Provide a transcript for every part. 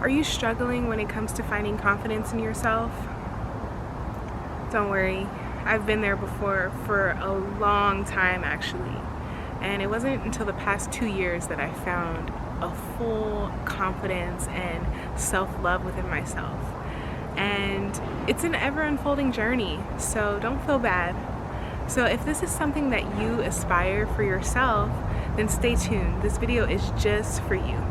Are you struggling when it comes to finding confidence in yourself? Don't worry, I've been there before for a long time actually. And it wasn't until the past 2 years that I found a full confidence and self-love within myself. And it's an ever-unfolding journey, so don't feel bad. So if this is something that you aspire for yourself, then stay tuned. This video is just for you.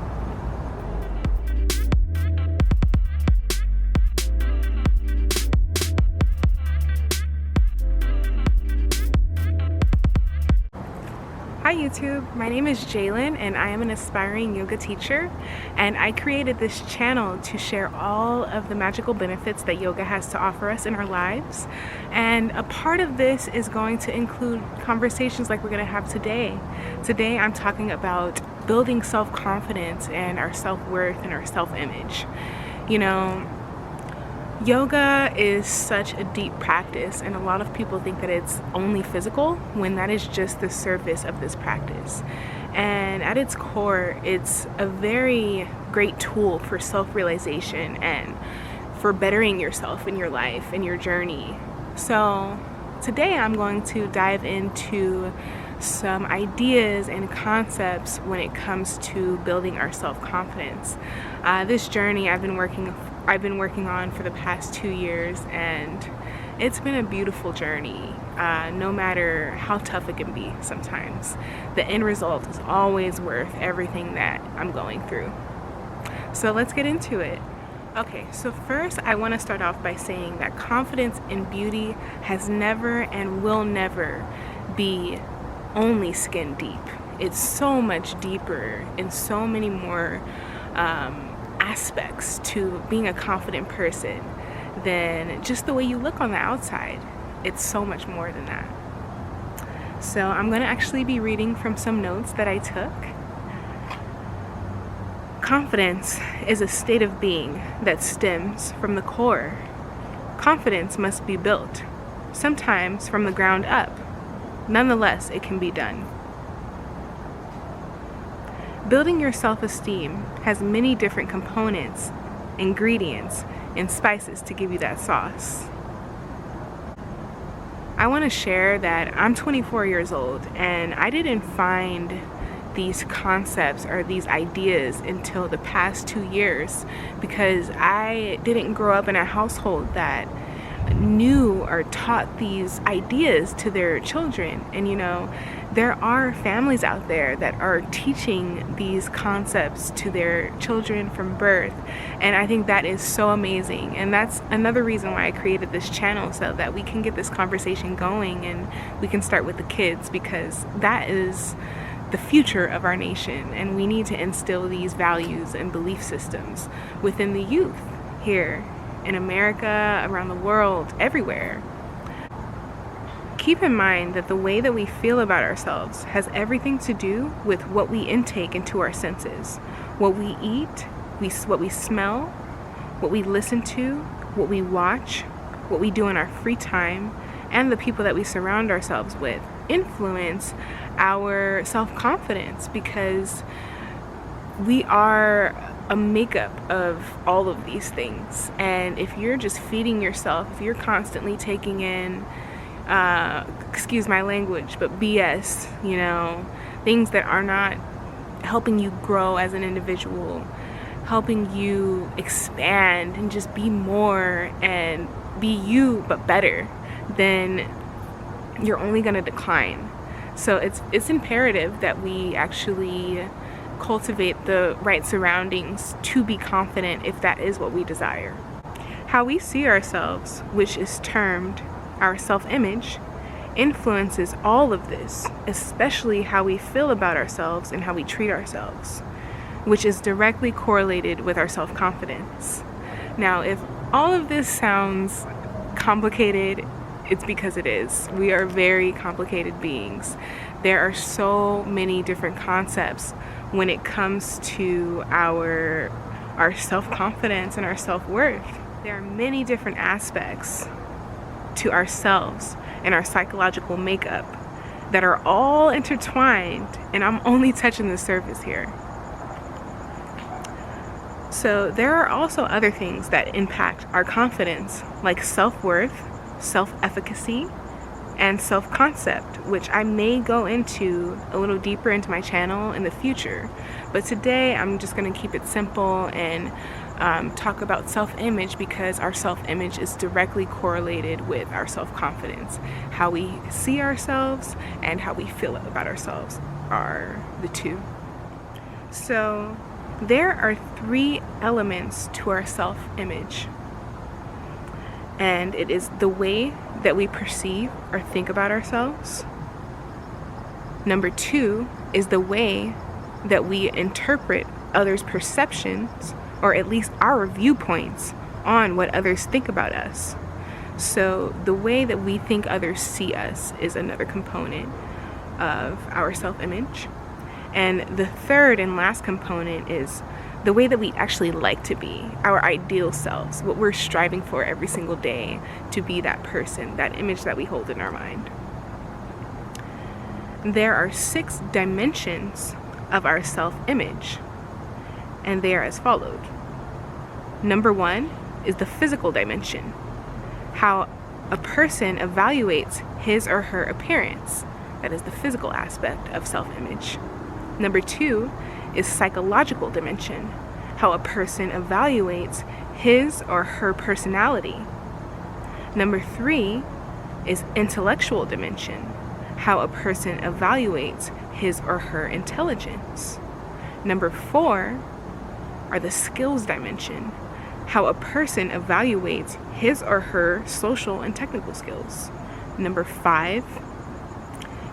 Hi YouTube, my name is Jalen and I am an aspiring yoga teacher, and I created this channel to share all of the magical benefits that yoga has to offer us in our lives. And a part of this is going to include conversations like we're going to have today. Today I'm talking about building self-confidence and our self-worth and our self-image. You know, yoga is such a deep practice, and a lot of people think that it's only physical when that is just the surface of this practice. And at its core, it's a very great tool for self-realization and for bettering yourself in your life and your journey. So today I'm going to dive into some ideas and concepts when it comes to building our self-confidence. This journey I've been working on for the past 2 years, and it's been a beautiful journey. No matter how tough it can be sometimes, the end result is always worth everything that I'm going through. So let's get into it. Okay, so first I want to start off by saying that confidence in beauty has never and will never be only skin deep. It's so much deeper and so many more aspects to being a confident person than just the way you look on the outside. It's so much more than that. So I'm going to actually be reading from some notes that I took. Confidence is a state of being that stems from the core. Confidence must be built, sometimes from the ground up. Nonetheless, it can be done. Building your self-esteem has many different components, ingredients, and spices to give you that sauce. I want to share that I'm 24 years old, and I didn't find these concepts or these ideas until the past 2 years, because I didn't grow up in a household that knew or taught these ideas to their children. And you know, there are families out there that are teaching these concepts to their children from birth, and I think that is so amazing. And that's another reason why I created this channel, so that we can get this conversation going and we can start with the kids, because that is the future of our nation, and we need to instill these values and belief systems within the youth here in America, around the world, everywhere. Keep in mind that the way that we feel about ourselves has everything to do with what we intake into our senses. What we eat, what we smell, what we listen to, what we watch, what we do in our free time, and the people that we surround ourselves with influence our self-confidence, because we are a makeup of all of these things. And if you're just feeding yourself, if you're constantly taking in excuse my language, but BS, you know, things that are not helping you grow as an individual, helping you expand and just be more and be you but better, then you're only going to decline. So it's imperative that we actually cultivate the right surroundings to be confident, if that is what we desire. How we see ourselves, which is termed our self-image, influences all of this, especially how we feel about ourselves and how we treat ourselves, which is directly correlated with our self-confidence. Now, if all of this sounds complicated, it's because it is. We are very complicated beings. There are so many different concepts when it comes to our self-confidence and our self-worth. There are many different aspects to ourselves and our psychological makeup that are all intertwined, and I'm only touching the surface here. So there are also other things that impact our confidence, like self-worth, self-efficacy, and self-concept, which I may go into a little deeper into my channel in the future. But today I'm just going to keep it simple and talk about self-image, because our self-image is directly correlated with our self-confidence. How we see ourselves and how we feel about ourselves are the two. So there are 3 elements to our self-image, and it is the way that we perceive or think about ourselves. Number 2 is the way that we interpret others' perceptions, or at least our viewpoints on what others think about us. So the way that we think others see us is another component of our self-image. And the third and last component is the way that we actually like to be, our ideal selves, what we're striving for every single day to be that person, that image that we hold in our mind. There are 6 dimensions of our self-image, and they are as followed. Number 1 is the physical dimension, how a person evaluates his or her appearance. That is the physical aspect of self-image. Number 2 is psychological dimension, how a person evaluates his or her personality. Number 3 is intellectual dimension, how a person evaluates his or her intelligence. Number 4 are the skills dimension, how a person evaluates his or her social and technical skills. Number 5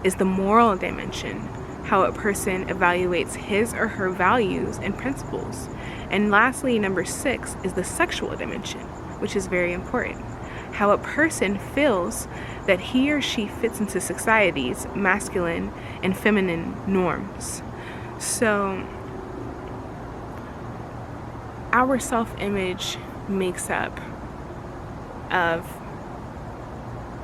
is the moral dimension, how a person evaluates his or her values and principles. And lastly, number 6 is the sexual dimension, which is very important, how a person feels that he or she fits into society's masculine and feminine norms. So our self-image makes up of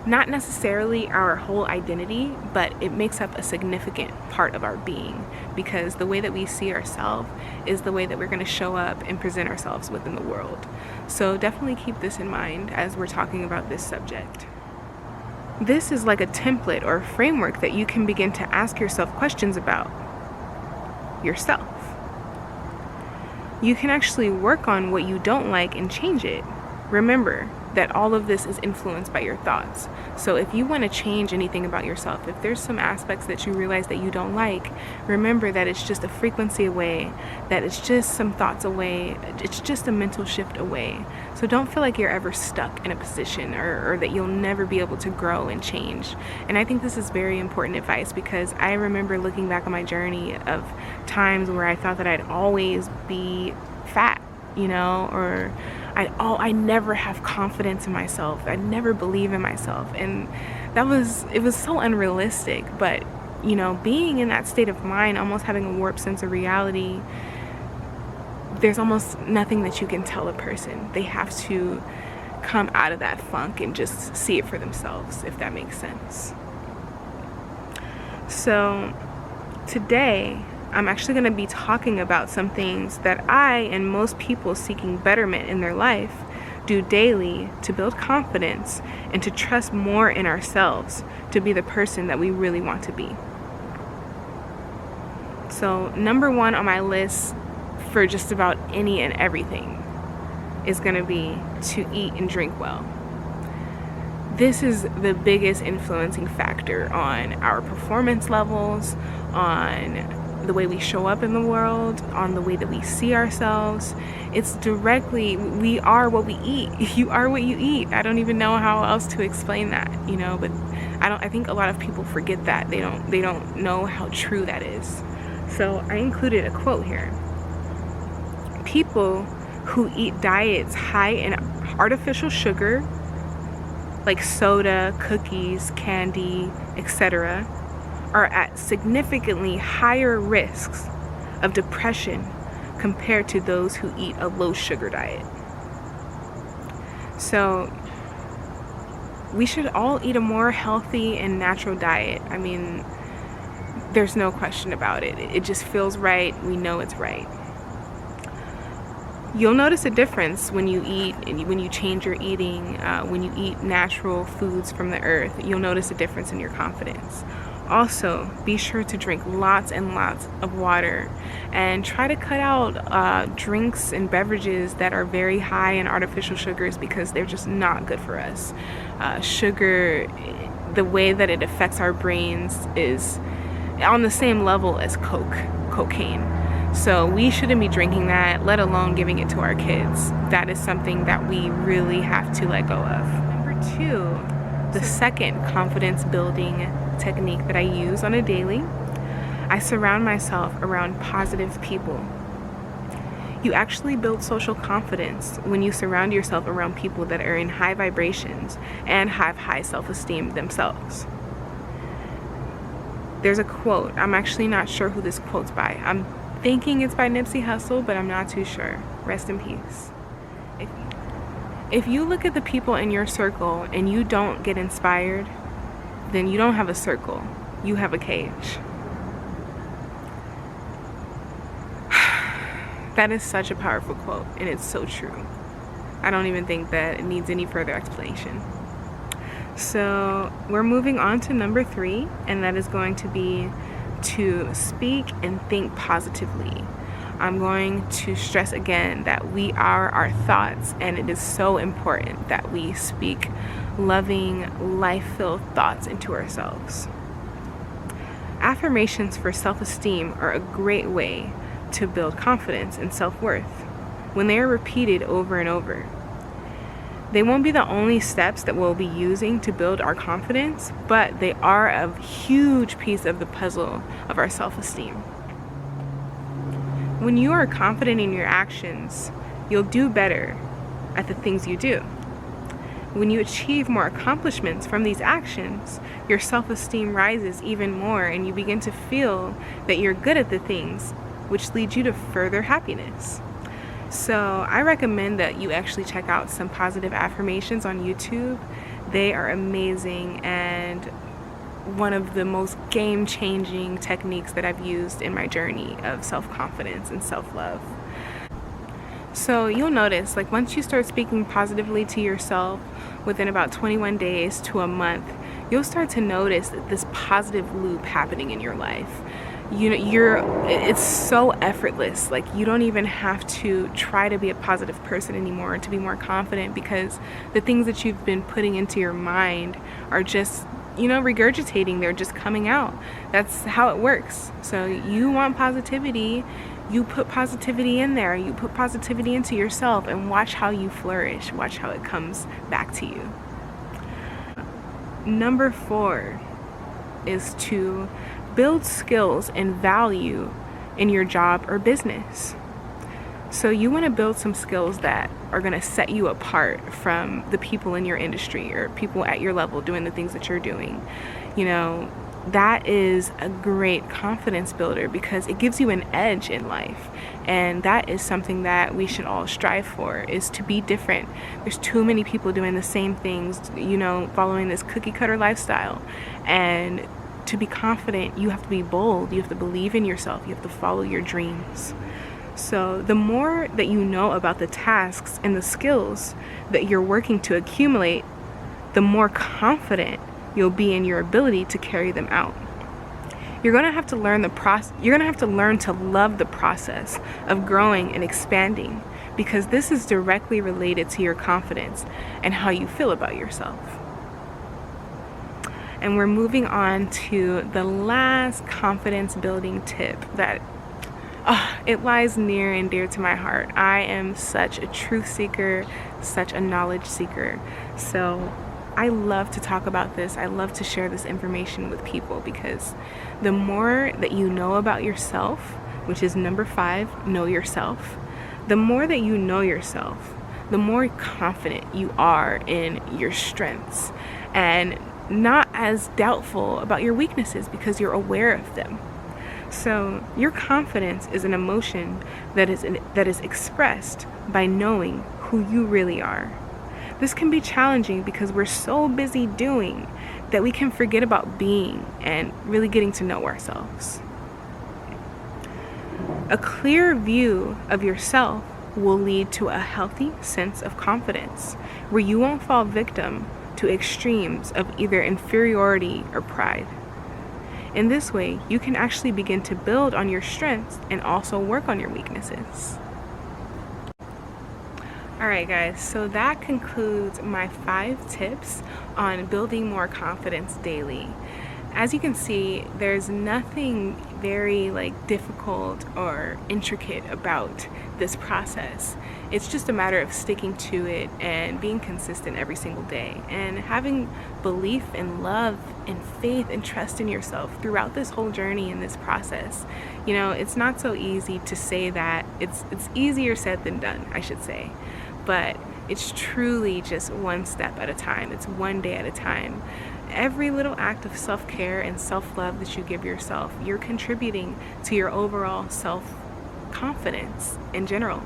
not necessarily our whole identity, but it makes up a significant part of our being, because the way that we see ourselves is the way that we're going to show up and present ourselves within the world. So definitely keep this in mind as we're talking about this subject. This is like a template or a framework that you can begin to ask yourself questions about yourself. You can actually work on what you don't like and change it. Remember that all of this is influenced by your thoughts. So if you want to change anything about yourself, if there's some aspects that you realize that you don't like, remember that it's just a frequency away, that it's just some thoughts away, it's just a mental shift away. So don't feel like you're ever stuck in a position or that you'll never be able to grow and change. And I think this is very important advice, because I remember looking back on my journey of times where I thought that I'd always be fat, or I never have confidence in myself. I never believe in myself. And it was so unrealistic. But, being in that state of mind, almost having a warped sense of reality, there's almost nothing that you can tell a person. They have to come out of that funk and just see it for themselves, if that makes sense. So today, I'm actually going to be talking about some things that I and most people seeking betterment in their life do daily to build confidence and to trust more in ourselves to be the person that we really want to be. So number 1 on my list for just about any and everything is going to be to eat and drink well. This is the biggest influencing factor on our performance levels, on the way we show up in the world, on the way that we see ourselves. It's directly, we are what we eat. You are what you eat. I don't even know how else to explain that, but I think a lot of people forget that. They don't know how true that is. So I included a quote here. People who eat diets high in artificial sugar, like soda, cookies, candy, etc., are at significantly higher risks of depression compared to those who eat a low sugar diet. So we should all eat a more healthy and natural diet. I mean, there's no question about it. It just feels right. We know it's right. You'll notice a difference when you eat, when you change your eating, when you eat natural foods from the earth. You'll notice a difference in your confidence. Also, be sure to drink lots and lots of water, and try to cut out drinks and beverages that are very high in artificial sugars, because they're just not good for us. Sugar, the way that it affects our brains is on the same level as cocaine. So we shouldn't be drinking that, let alone giving it to our kids. That is something that we really have to let go of. Number 2, the second confidence building technique that I use on a daily, I surround myself around positive people. You actually build social confidence when you surround yourself around people that are in high vibrations and have high self-esteem themselves. There's a quote, I'm actually not sure who this quote's by. I'm thinking it's by Nipsey Hussle, but I'm not too sure. Rest in peace. If you look at the people in your circle and you don't get inspired, then you don't have a circle. You have a cage. That is such a powerful quote, and it's so true. I don't even think that it needs any further explanation. So we're moving on to number 3, and that is going to be to speak and think positively. I'm going to stress again that we are our thoughts, and it is so important that we speak loving, life-filled thoughts into ourselves. Affirmations for self-esteem are a great way to build confidence and self-worth when they are repeated over and over. They won't be the only steps that we'll be using to build our confidence, but they are a huge piece of the puzzle of our self-esteem. When you are confident in your actions, you'll do better at the things you do. When you achieve more accomplishments from these actions, your self-esteem rises even more, and you begin to feel that you're good at the things, which leads you to further happiness. So I recommend that you actually check out some positive affirmations on YouTube. They are amazing and one of the most game-changing techniques that I've used in my journey of self-confidence and self-love. So you'll notice, like, once you start speaking positively to yourself within about 21 days to a month, you'll start to notice that this positive loop happening in your life. It's so effortless. Like, you don't even have to try to be a positive person anymore to be more confident, because the things that you've been putting into your mind are just, regurgitating. They're just coming out. That's how it works. So you want positivity, you put positivity in there, you put positivity into yourself, and watch how you flourish. Watch how it comes back to you. Number 4 is to build skills and value in your job or business. So you want to build some skills that are going to set you apart from the people in your industry or people at your level doing the things that you're doing. That is a great confidence builder, because it gives you an edge in life. And that is something that we should all strive for, is to be different. There's too many people doing the same things, following this cookie cutter lifestyle. And to be confident, you have to be bold. You have to believe in yourself. You have to follow your dreams. So the more that you know about the tasks and the skills that you're working to accumulate, the more confident you'll be in your ability to carry them out. You're going to have to learn You're going to have to learn to love the process of growing and expanding, because this is directly related to your confidence and how you feel about yourself. And we're moving on to the last confidence building tip that it lies near and dear to my heart. I am such a truth seeker, such a knowledge seeker. So I love to talk about this. I love to share this information with people, because the more that you know about yourself, which is number 5, know yourself. The more that you know yourself, the more confident you are in your strengths, and not as doubtful about your weaknesses, because you're aware of them. So your confidence is an emotion that is expressed by knowing who you really are. This can be challenging because we're so busy doing that we can forget about being and really getting to know ourselves. A clear view of yourself will lead to a healthy sense of confidence, where you won't fall victim to extremes of either inferiority or pride. In this way, you can actually begin to build on your strengths and also work on your weaknesses. Alright guys, so that concludes my 5 tips on building more confidence daily. As you can see, there's nothing very difficult or intricate about this process. It's just a matter of sticking to it and being consistent every single day and having belief and love and faith and trust in yourself throughout this whole journey in this process. You know, it's not so easy to say that. It's easier said than done, I should say. But it's truly just one step at a time. It's one day at a time. Every little act of self-care and self-love that you give yourself, you're contributing to your overall self-confidence in general.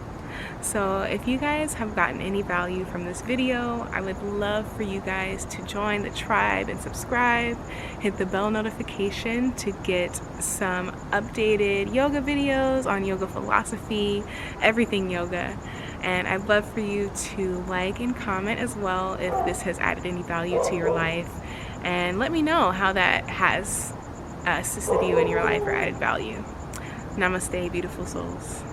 So if you guys have gotten any value from this video, I would love for you guys to join the tribe and subscribe. Hit the bell notification to get some updated yoga videos on yoga philosophy, everything yoga. And I'd love for you to like and comment as well if this has added any value to your life. And let me know how that has assisted you in your life or added value. Namaste, beautiful souls.